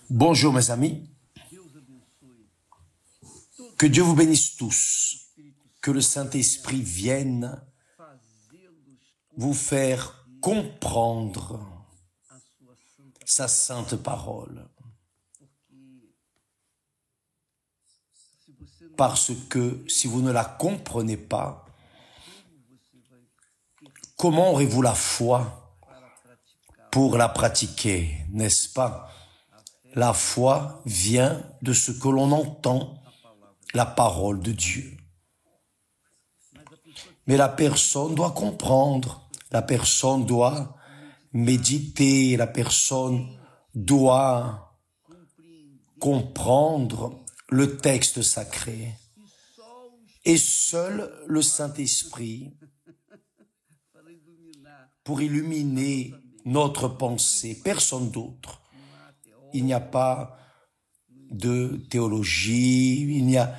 Bonjour mes amis, que Dieu vous bénisse tous, que le Saint-Esprit vienne vous faire comprendre sa sainte parole. Parce que si vous ne la comprenez pas, comment aurez-vous la foi pour la pratiquer, n'est-ce pas? La foi vient de ce que l'on entend, la parole de Dieu. Mais la personne doit comprendre, la personne doit méditer, la personne doit comprendre le texte sacré. Et seul le Saint-Esprit, pour illuminer notre pensée, personne d'autre. Il n'y a pas de théologie, il n'y a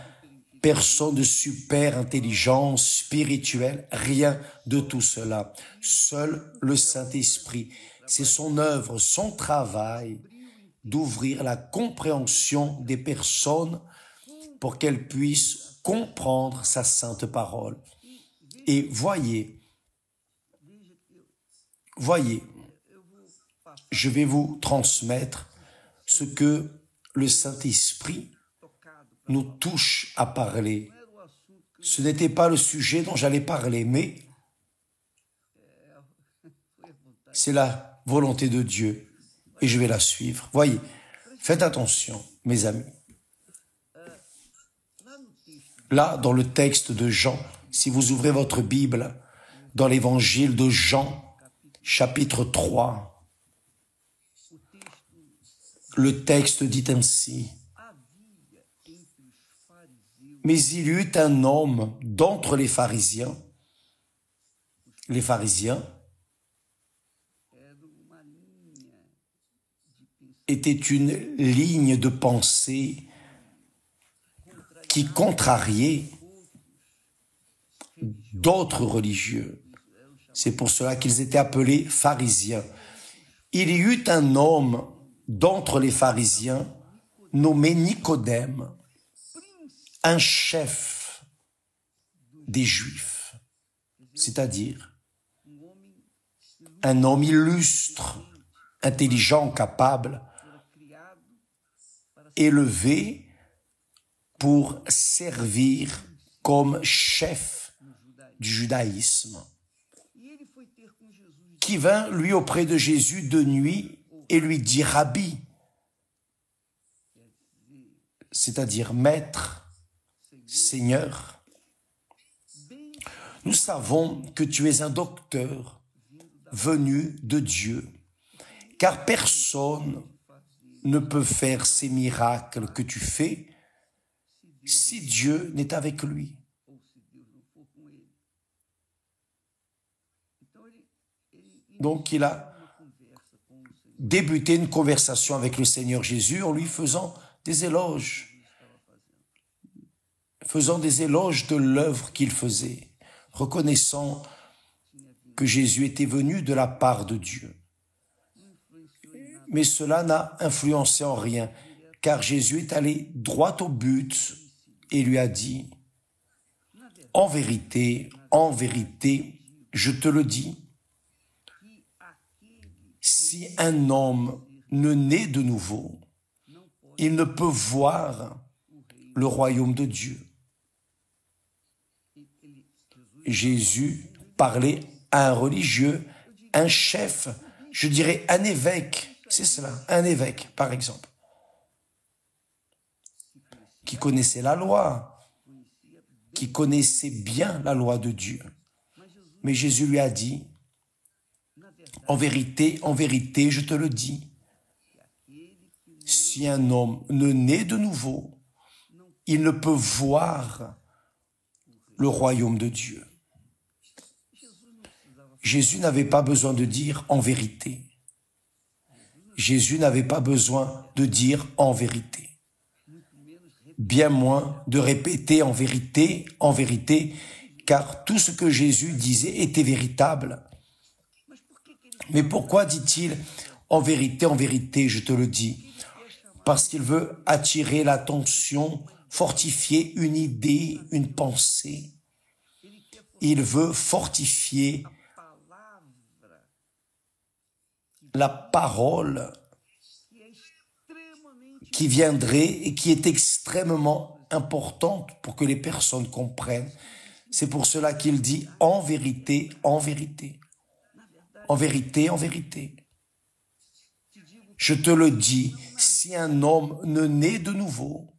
personne de super intelligence spirituelle, rien de tout cela. Seul le Saint-Esprit, c'est son œuvre, son travail d'ouvrir la compréhension des personnes pour qu'elles puissent comprendre sa sainte parole. Et voyez, je vais vous transmettre ce que le Saint-Esprit nous touche à parler. Ce n'était pas le sujet dont j'allais parler, mais c'est la volonté de Dieu et je vais la suivre. Voyez, faites attention, mes amis. Là, dans le texte de Jean, si vous ouvrez votre Bible, dans l'évangile de Jean, chapitre 3, le texte dit ainsi: « Mais il y eut un homme d'entre les pharisiens. » Les pharisiens étaient une ligne de pensée qui contrariait d'autres religieux. C'est pour cela qu'ils étaient appelés pharisiens. Il y eut un homme d'entre les pharisiens nommé Nicodème, un chef des Juifs, c'est-à-dire un homme illustre, intelligent, capable, élevé pour servir comme chef du judaïsme, qui vint lui auprès de Jésus de nuit et lui dit: Rabbi, c'est-à-dire maître, Seigneur, nous savons que tu es un docteur venu de Dieu, car personne ne peut faire ces miracles que tu fais si Dieu n'est avec lui. Donc il a débuté une conversation avec le Seigneur Jésus en lui faisant des éloges. Faisant des éloges de l'œuvre qu'il faisait, reconnaissant que Jésus était venu de la part de Dieu. Mais cela n'a influencé en rien, car Jésus est allé droit au but et lui a dit: « En vérité, je te le dis, si un homme ne naît de nouveau, il ne peut voir le royaume de Dieu. » Jésus parlait à un religieux, un chef, je dirais un évêque, c'est cela, un évêque par exemple, qui connaissait la loi, qui connaissait bien la loi de Dieu. Mais Jésus lui a dit: « En vérité, je te le dis, si un homme ne naît de nouveau, il ne peut voir le royaume de Dieu. » Jésus n'avait pas besoin de dire en vérité. Jésus n'avait pas besoin de dire en vérité. Bien moins de répéter en vérité, car tout ce que Jésus disait était véritable. Mais pourquoi dit-il en vérité, je te le dis? parce qu'il veut attirer l'attention, fortifier une idée, une pensée. Il veut fortifier la parole qui viendrait et qui est extrêmement importante pour que les personnes comprennent. C'est pour cela qu'il dit en vérité, en vérité, en vérité, en vérité. Je te le dis, si un homme ne naît de nouveau,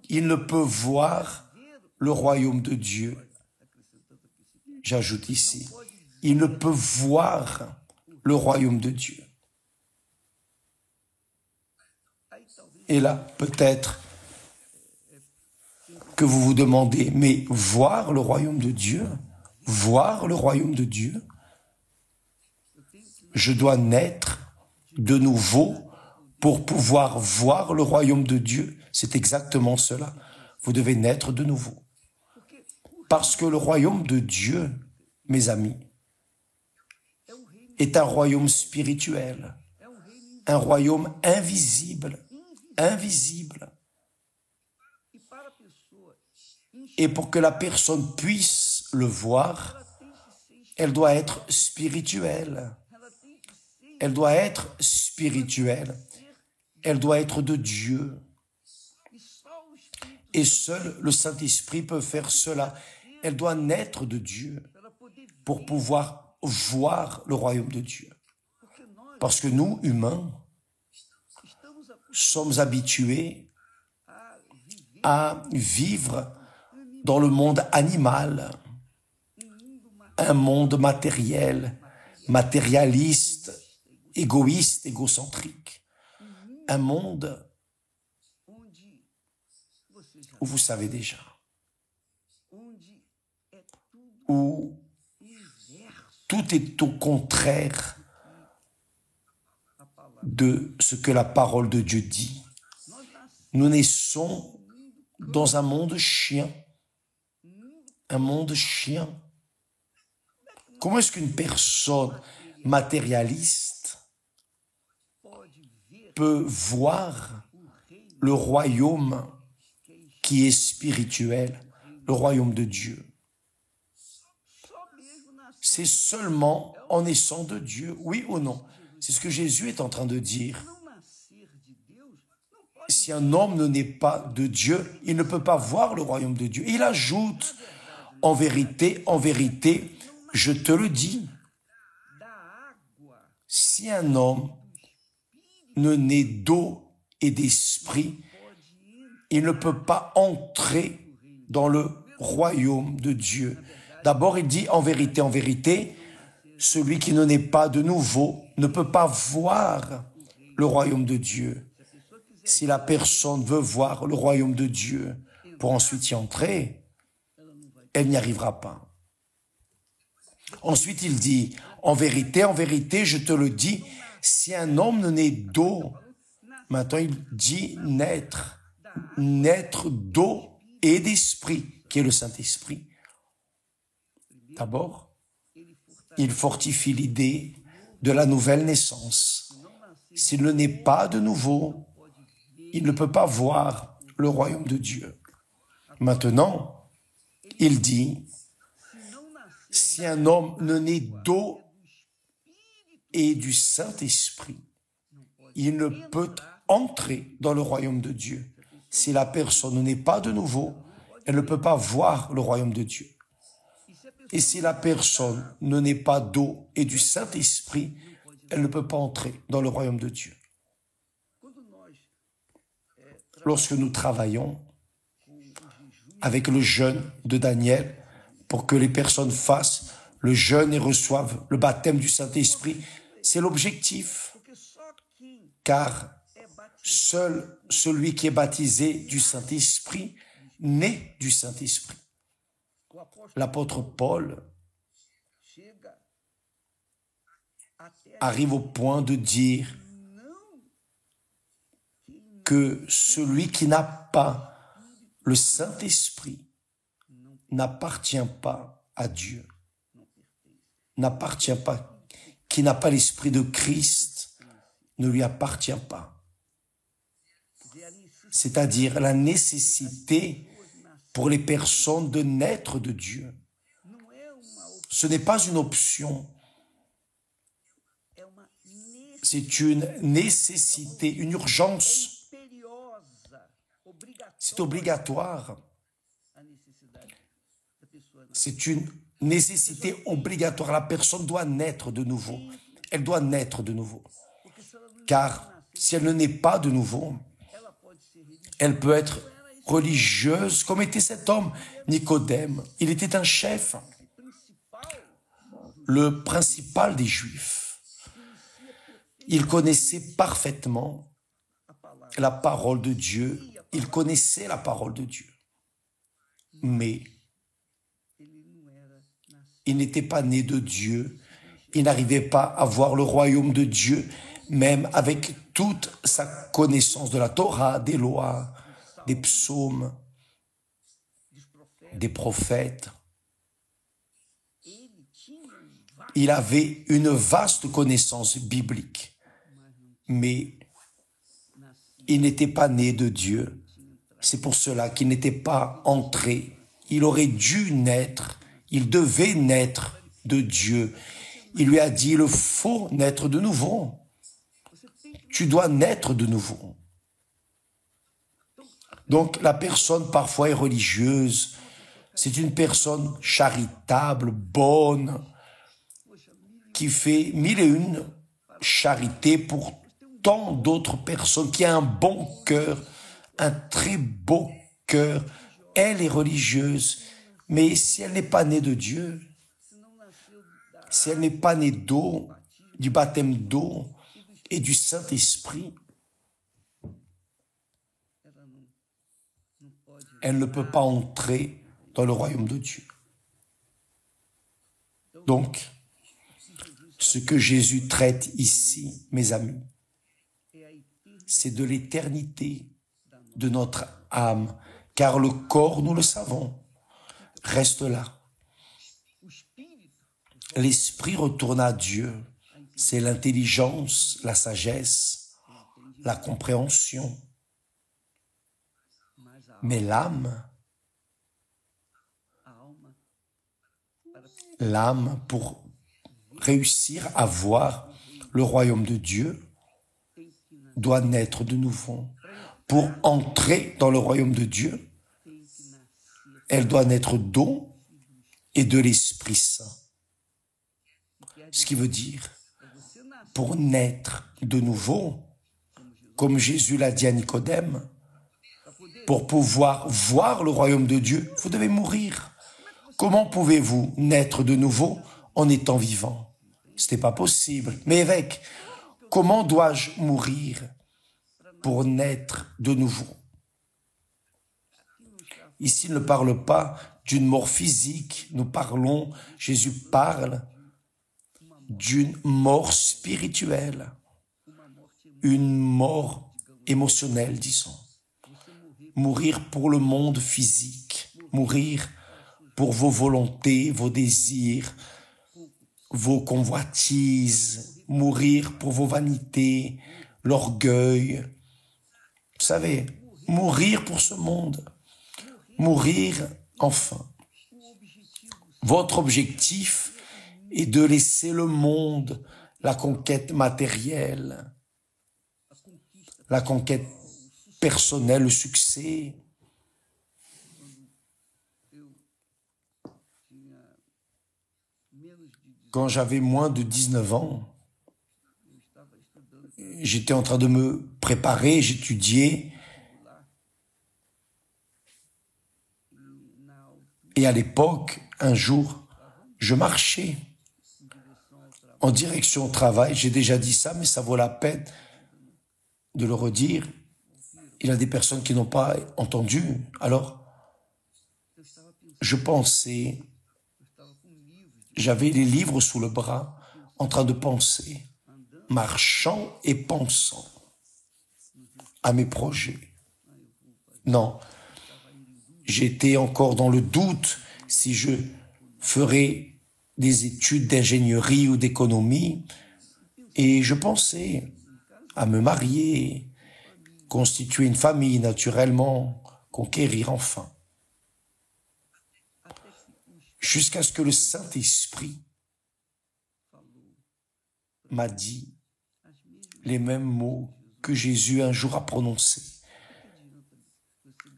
il ne peut voir le royaume de Dieu. J'ajoute ici, il ne peut voir le royaume de Dieu. Et là, peut-être que vous vous demandez, mais voir le royaume de Dieu, voir le royaume de Dieu, je dois naître de nouveau pour pouvoir voir le royaume de Dieu. C'est exactement cela. Vous devez naître de nouveau. Parce que le royaume de Dieu, mes amis, est un royaume spirituel, un royaume invisible, invisible. Et pour que la personne puisse le voir, elle doit être spirituelle. Elle doit être spirituelle. Elle doit être de Dieu. Et seul le Saint-Esprit peut faire cela. Elle doit naître de Dieu pour pouvoir voir le royaume de Dieu. Parce que nous, humains, sommes habitués à vivre dans le monde animal, un monde matériel, matérialiste, égoïste, égocentrique, un monde où vous savez déjà, où tout est au contraire de ce que la parole de Dieu dit. Nous naissons dans un monde chien. Un monde chien. Comment est-ce qu'une personne matérialiste peut voir le royaume qui est spirituel, le royaume de Dieu? C'est seulement en naissant de Dieu, oui ou non? C'est ce que Jésus est en train de dire. Si un homme ne naît pas de Dieu, il ne peut pas voir le royaume de Dieu. Il ajoute, en vérité, je te le dis, si un homme ne naît d'eau et d'esprit, il ne peut pas entrer dans le royaume de Dieu. D'abord, il dit, en vérité, celui qui ne naît pas de nouveau ne peut pas voir le royaume de Dieu. Si la personne veut voir le royaume de Dieu pour ensuite y entrer, elle n'y arrivera pas. Ensuite, il dit, en vérité, je te le dis, si un homme ne naît d'eau, maintenant il dit naître d'eau et d'esprit, qui est le Saint-Esprit. D'abord, il fortifie l'idée de la nouvelle naissance. S'il ne naît pas de nouveau, il ne peut pas voir le royaume de Dieu. Maintenant, il dit, si un homme ne naît d'eau et du Saint-Esprit, il ne peut entrer dans le royaume de Dieu. Si la personne ne naît pas de nouveau, elle ne peut pas voir le royaume de Dieu. Et si la personne ne naît pas d'eau et du Saint-Esprit, elle ne peut pas entrer dans le royaume de Dieu. Lorsque nous travaillons avec le jeûne de Daniel, pour que les personnes fassent le jeûne et reçoivent le baptême du Saint-Esprit, c'est l'objectif. Car seul celui qui est baptisé du Saint-Esprit naît du Saint-Esprit. L'apôtre Paul arrive au point de dire que celui qui n'a pas le Saint-Esprit n'appartient pas à Dieu, n'appartient pas, qui n'a pas l'Esprit de Christ ne lui appartient pas. c'est-à-dire la nécessité pour les personnes de naître de Dieu. Ce n'est pas une option, c'est une nécessité, une urgence. C'est obligatoire. C'est une nécessité obligatoire. La personne doit naître de nouveau. Elle doit naître de nouveau. Car si elle ne naît pas de nouveau, elle peut être religieuse, comme était cet homme, Nicodème. Il était un chef, le principal des Juifs. Il connaissait parfaitement la parole de Dieu. Il connaissait la parole de Dieu. Mais il n'était pas né de Dieu. Il n'arrivait pas à voir le royaume de Dieu, même avec toute sa connaissance de la Torah, des lois, des psaumes, des prophètes. Il avait une vaste connaissance biblique, mais il n'était pas né de Dieu. C'est pour cela qu'il n'était pas entré. Il aurait dû naître, il devait naître de Dieu. Il lui a dit, il faut naître de nouveau. Tu dois naître de nouveau. Donc la personne parfois est religieuse. C'est une personne charitable, bonne, qui fait 1001 charités pour tant d'autres personnes, qui a un bon cœur, un très beau cœur. Elle est religieuse, mais si elle n'est pas née de Dieu, si elle n'est pas née d'eau, du baptême d'eau et du Saint-Esprit, elle ne peut pas entrer dans le royaume de Dieu. Donc, ce que Jésus traite ici, mes amis, c'est de l'éternité de notre âme, car le corps, nous le savons, reste là. L'esprit retourne à Dieu, c'est l'intelligence, la sagesse, la compréhension. Mais l'âme, pour réussir à voir le royaume de Dieu, doit naître de nouveau. Pour entrer dans le royaume de Dieu, elle doit naître d'eau et de l'Esprit Saint. Ce qui veut dire, pour naître de nouveau, comme Jésus l'a dit à Nicodème, pour pouvoir voir le royaume de Dieu, vous devez mourir. Comment pouvez-vous naître de nouveau en étant vivant? Ce n'est pas possible. Mais évêque, comment dois-je mourir pour naître de nouveau? Ici, il ne parle pas d'une mort physique. Jésus parle d'une mort spirituelle, une mort émotionnelle, disons. Mourir pour le monde physique, mourir pour vos volontés, vos désirs, vos convoitises, mourir pour vos vanités, l'orgueil. Vous savez, mourir pour ce monde, mourir enfin. Votre objectif est de laisser le monde, la conquête matérielle, la conquête personnelle, le succès. Quand j'avais moins de 19 ans, j'étais en train de me préparer, j'étudiais. Et à l'époque, un jour, je marchais en direction au travail. J'ai déjà dit ça, mais ça vaut la peine de le redire. Il y a des personnes qui n'ont pas entendu. Alors, je pensais, j'avais les livres sous le bras, en train de penser, marchant et pensant à mes projets. Non, j'étais encore dans le doute si je ferais des études d'ingénierie ou d'économie, et je pensais à me marier, constituer une famille naturellement, conquérir enfin. Jusqu'à ce que le Saint-Esprit m'a dit les mêmes mots que Jésus un jour a prononcés.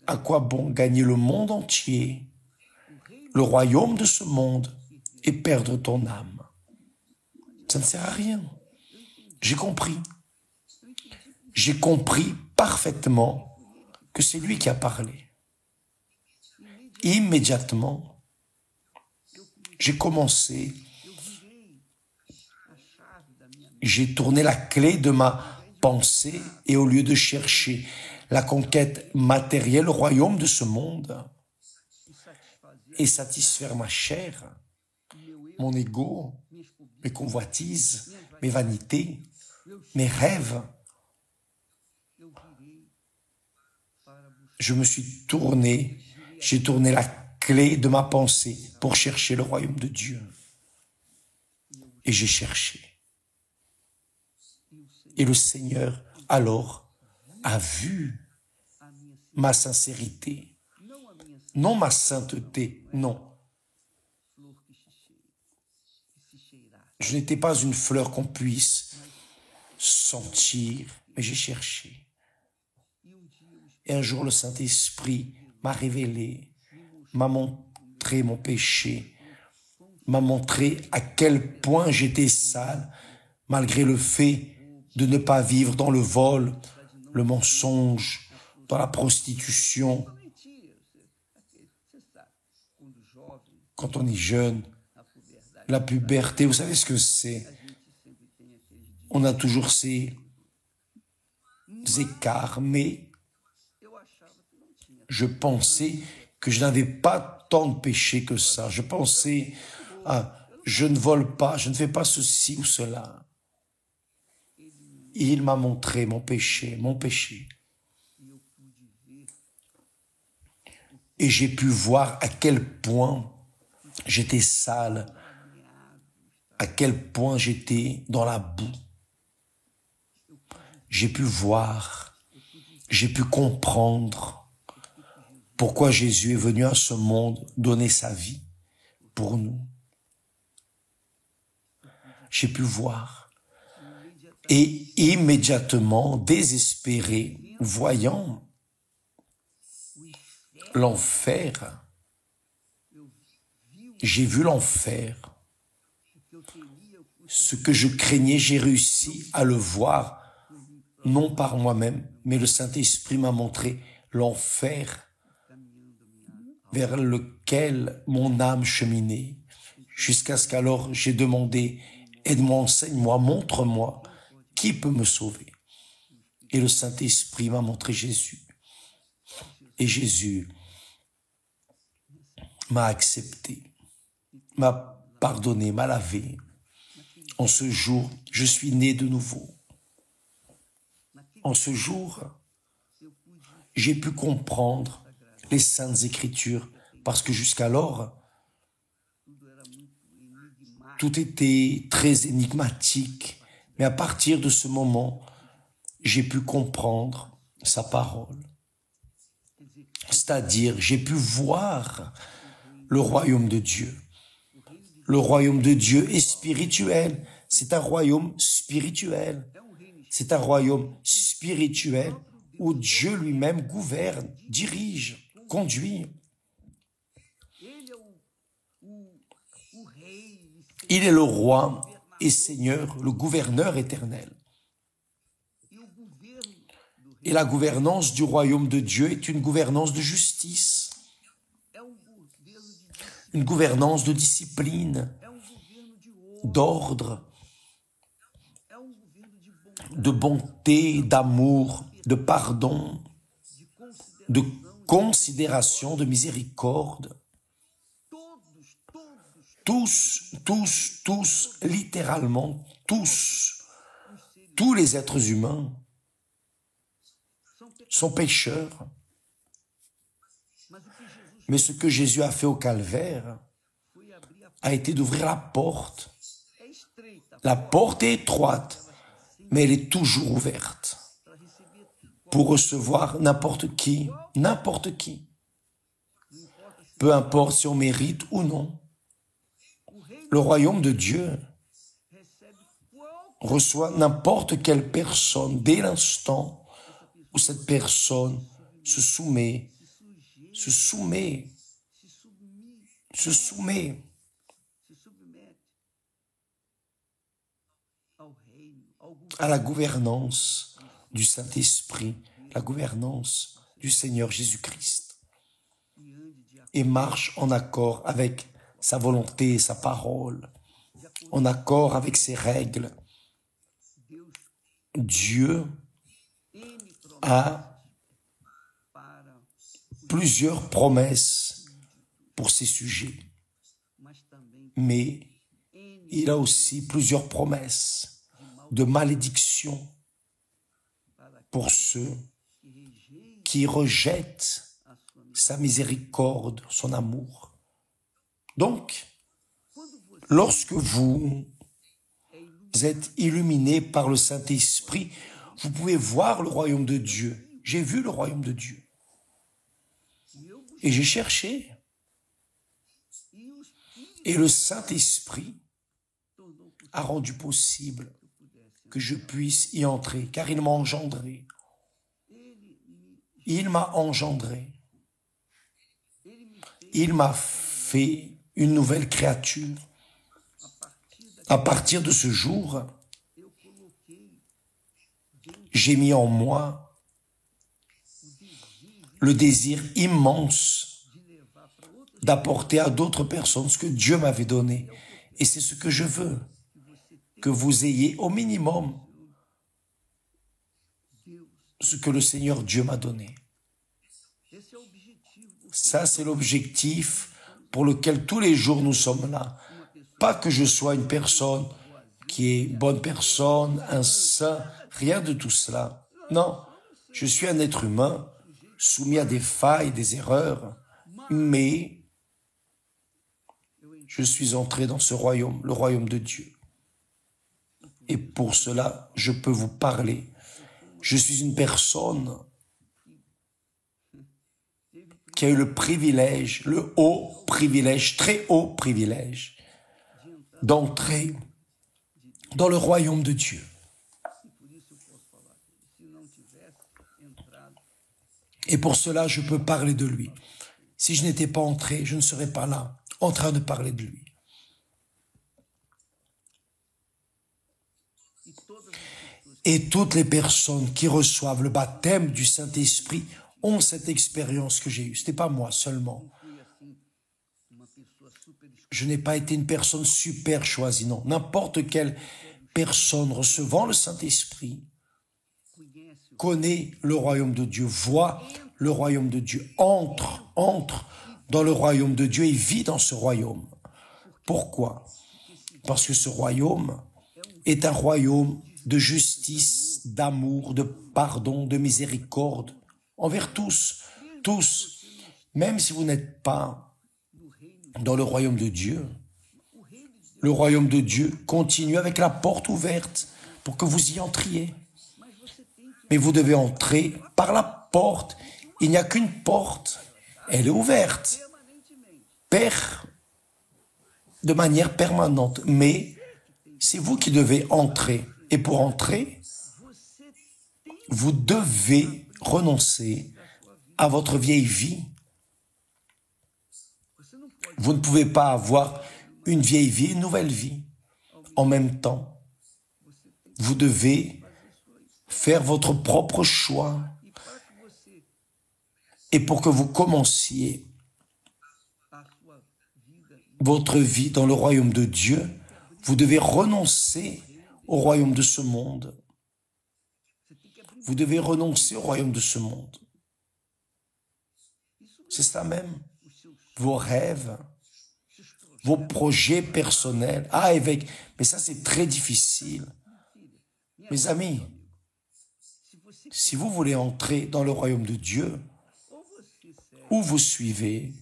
À quoi bon gagner le monde entier, le royaume de ce monde, et perdre ton âme? Ça ne sert à rien. J'ai compris. J'ai compris parfaitement que c'est lui qui a parlé. Immédiatement, j'ai commencé, j'ai tourné la clé de ma pensée et au lieu de chercher la conquête matérielle, le royaume de ce monde et satisfaire ma chair, mon ego, mes convoitises, mes vanités, mes rêves, je me suis tourné, j'ai tourné la clé de ma pensée pour chercher le royaume de Dieu. Et j'ai cherché. Et le Seigneur, alors, a vu ma sincérité, non ma sainteté, non. Je n'étais pas une fleur qu'on puisse sentir, mais j'ai cherché. Et un jour, le Saint-Esprit m'a révélé, m'a montré mon péché, m'a montré à quel point j'étais sale, malgré le fait de ne pas vivre dans le vol, le mensonge, dans la prostitution. Quand on est jeune, la puberté, vous savez ce que c'est? On a toujours ces écarts, mais je pensais que je n'avais pas tant de péché que ça. Je pensais, je ne vole pas, je ne fais pas ceci ou cela. Il m'a montré mon péché, mon péché. Et j'ai pu voir à quel point j'étais sale, à quel point j'étais dans la boue. J'ai pu voir, j'ai pu comprendre pourquoi Jésus est venu à ce monde donner sa vie pour nous. J'ai pu voir. Et immédiatement, désespéré, voyant l'enfer, j'ai vu l'enfer. Ce que je craignais, j'ai réussi à le voir, non par moi-même, mais le Saint-Esprit m'a montré l'enfer vers lequel mon âme cheminait, jusqu'à ce qu'alors j'ai demandé, aide-moi, enseigne-moi, montre-moi, qui peut me sauver? Et le Saint-Esprit m'a montré Jésus. Et Jésus m'a accepté, m'a pardonné, m'a lavé. En ce jour, je suis né de nouveau. En ce jour, j'ai pu comprendre les Saintes Écritures, parce que jusqu'alors, tout était très énigmatique. Mais à partir de ce moment, j'ai pu comprendre sa parole. C'est-à-dire, j'ai pu voir le royaume de Dieu. Le royaume de Dieu est spirituel. C'est un royaume spirituel. C'est un royaume spirituel où Dieu lui-même gouverne, dirige, conduit. Il est le roi et Seigneur, le gouverneur éternel. Et la gouvernance du royaume de Dieu est une gouvernance de justice, une gouvernance de discipline, d'ordre, de bonté, d'amour, de pardon, de considération, de miséricorde. Tous, littéralement, tous les êtres humains sont pécheurs. Mais ce que Jésus a fait au calvaire a été d'ouvrir la porte. La porte est étroite, mais elle est toujours ouverte pour recevoir n'importe qui. Peu importe si on mérite ou non. Le royaume de Dieu reçoit n'importe quelle personne dès l'instant où cette personne se soumet à la gouvernance du Saint-Esprit, la gouvernance du Seigneur Jésus-Christ, et marche en accord avec sa volonté, sa parole, en accord avec ses règles. Dieu a plusieurs promesses pour ces sujets, mais il a aussi plusieurs promesses de malédiction pour ceux qui rejettent sa miséricorde, son amour. Donc, lorsque vous êtes illuminé par le Saint-Esprit, vous pouvez voir le royaume de Dieu. J'ai vu le royaume de Dieu. Et j'ai cherché. Et le Saint-Esprit a rendu possible que je puisse y entrer, car il m'a engendré. Il m'a engendré. Il m'a fait une nouvelle créature. À partir de ce jour, j'ai mis en moi le désir immense d'apporter à d'autres personnes ce que Dieu m'avait donné. Et c'est ce que je veux, que vous ayez au minimum ce que le Seigneur Dieu m'a donné. Ça, c'est l'objectif pour lequel tous les jours nous sommes là. Pas que je sois une personne qui est bonne personne, un saint, rien de tout cela. Non, je suis un être humain soumis à des failles, des erreurs, mais je suis entré dans ce royaume, le royaume de Dieu. Et pour cela, je peux vous parler. Je suis une personne qui a eu le privilège, le haut privilège, très haut privilège, d'entrer dans le royaume de Dieu. Et pour cela, je peux parler de lui. Si je n'étais pas entré, je ne serais pas là, en train de parler de lui. Et toutes les personnes qui reçoivent le baptême du Saint-Esprit ont cette expérience que j'ai eue. Ce n'était pas moi seulement. Je n'ai pas été une personne super choisie, non. N'importe quelle personne recevant le Saint-Esprit connaît le royaume de Dieu, voit le royaume de Dieu, entre dans le royaume de Dieu et vit dans ce royaume. Pourquoi? Parce que ce royaume est un royaume de justice, d'amour, de pardon, de miséricorde envers tous, même si vous n'êtes pas dans le royaume de Dieu. Le royaume de Dieu continue avec la porte ouverte pour que vous y entriez. Mais vous devez entrer par la porte. Il n'y a qu'une porte, elle est ouverte, de manière permanente. Mais c'est vous qui devez entrer. Et pour entrer, vous devez renoncer à votre vieille vie. Vous ne pouvez pas avoir une vieille vie, une nouvelle vie. En même temps, vous devez faire votre propre choix. Et pour que vous commenciez votre vie dans le royaume de Dieu, vous devez renoncer au royaume de ce monde. Vous devez renoncer au royaume de ce monde. C'est ça même. Vos rêves, vos projets personnels. Mais ça c'est très difficile. Mes amis, si vous voulez entrer dans le royaume de Dieu, ou vous suivez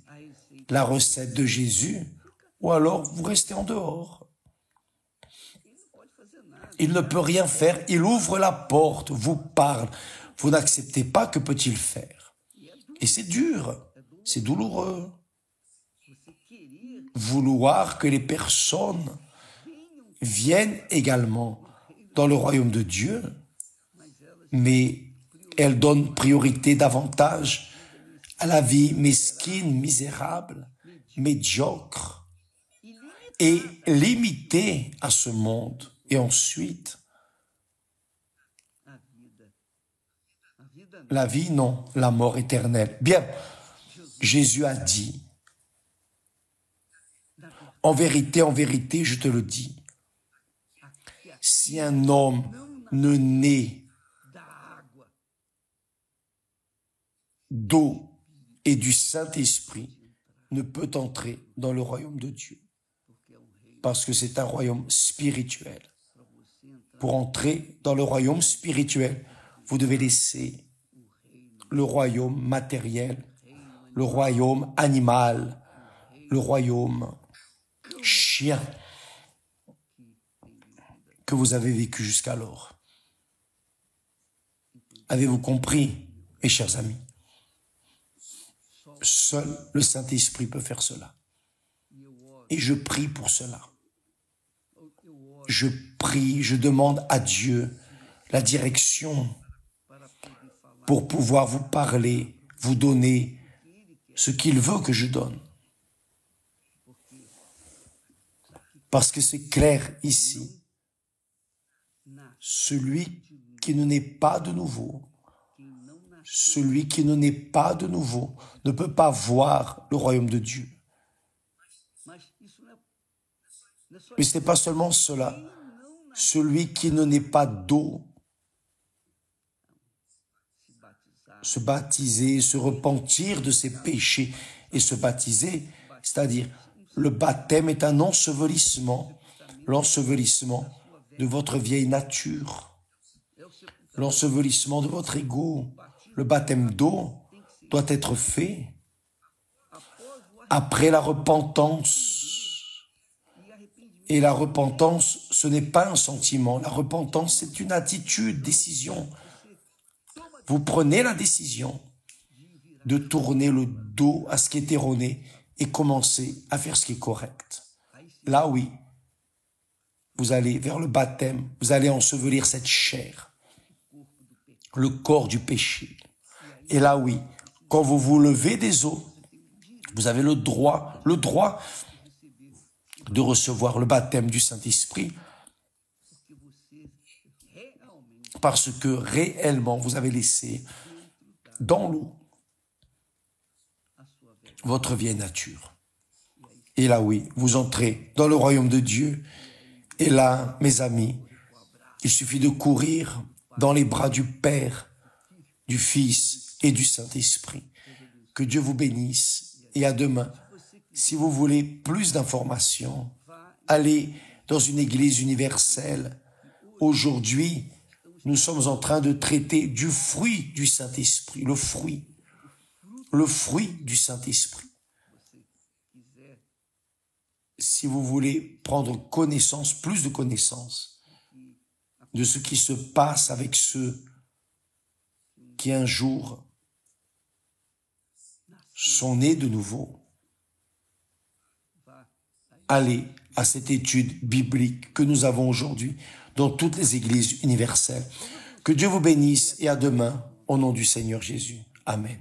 la recette de Jésus, ou alors vous restez en dehors. Il ne peut rien faire, il ouvre la porte, vous parle, Vous n'acceptez pas, que peut-il faire? Et c'est dur, c'est douloureux. Vouloir que les personnes viennent également dans le royaume de Dieu, mais elles donnent priorité davantage à la vie mesquine, misérable, médiocre et limitée à ce monde. Et ensuite, la vie, non, la mort éternelle. Bien, Jésus a dit, en vérité, je te le dis, si un homme ne naît d'eau et du Saint-Esprit, ne peut entrer dans le royaume de Dieu. Parce que c'est un royaume spirituel. Pour entrer dans le royaume spirituel, vous devez laisser le royaume matériel, le royaume animal, le royaume chien que vous avez vécu jusqu'alors. Avez-vous compris, mes chers amis? Seul le Saint-Esprit peut faire cela. Et je prie pour cela. Je prie, je demande à Dieu la direction pour pouvoir vous parler, vous donner ce qu'il veut que je donne. Parce que c'est clair ici. Celui qui ne naît pas de nouveau, celui qui ne naît pas de nouveau ne peut pas voir le royaume de Dieu. Mais ce n'est pas seulement cela. Celui qui ne naît pas d'eau, se baptiser, se repentir de ses péchés et se baptiser, c'est-à-dire le baptême est un ensevelissement, l'ensevelissement de votre vieille nature, l'ensevelissement de votre ego. Le baptême d'eau doit être fait après la repentance. Et la repentance, ce n'est pas un sentiment. La repentance, c'est une attitude, décision. Vous prenez la décision de tourner le dos à ce qui est erroné et commencer à faire ce qui est correct. Là, oui, vous allez vers le baptême, vous allez ensevelir cette chair, le corps du péché. Et là, oui, quand vous vous levez des eaux, vous avez le droit de recevoir le baptême du Saint-Esprit parce que réellement, vous avez laissé dans l'eau votre vieille nature. Et là, oui, vous entrez dans le royaume de Dieu. Et là, mes amis, il suffit de courir dans les bras du Père, du Fils et du Saint-Esprit. Que Dieu vous bénisse et à demain. Si vous voulez plus d'informations, allez dans une église universelle. Aujourd'hui, nous sommes en train de traiter du fruit du Saint-Esprit, le fruit du Saint-Esprit. Si vous voulez prendre connaissance, plus de connaissance de ce qui se passe avec ceux qui un jour sont nés de nouveau, allez à cette étude biblique que nous avons aujourd'hui dans toutes les églises universelles. Que Dieu vous bénisse et à demain au nom du Seigneur Jésus. Amen.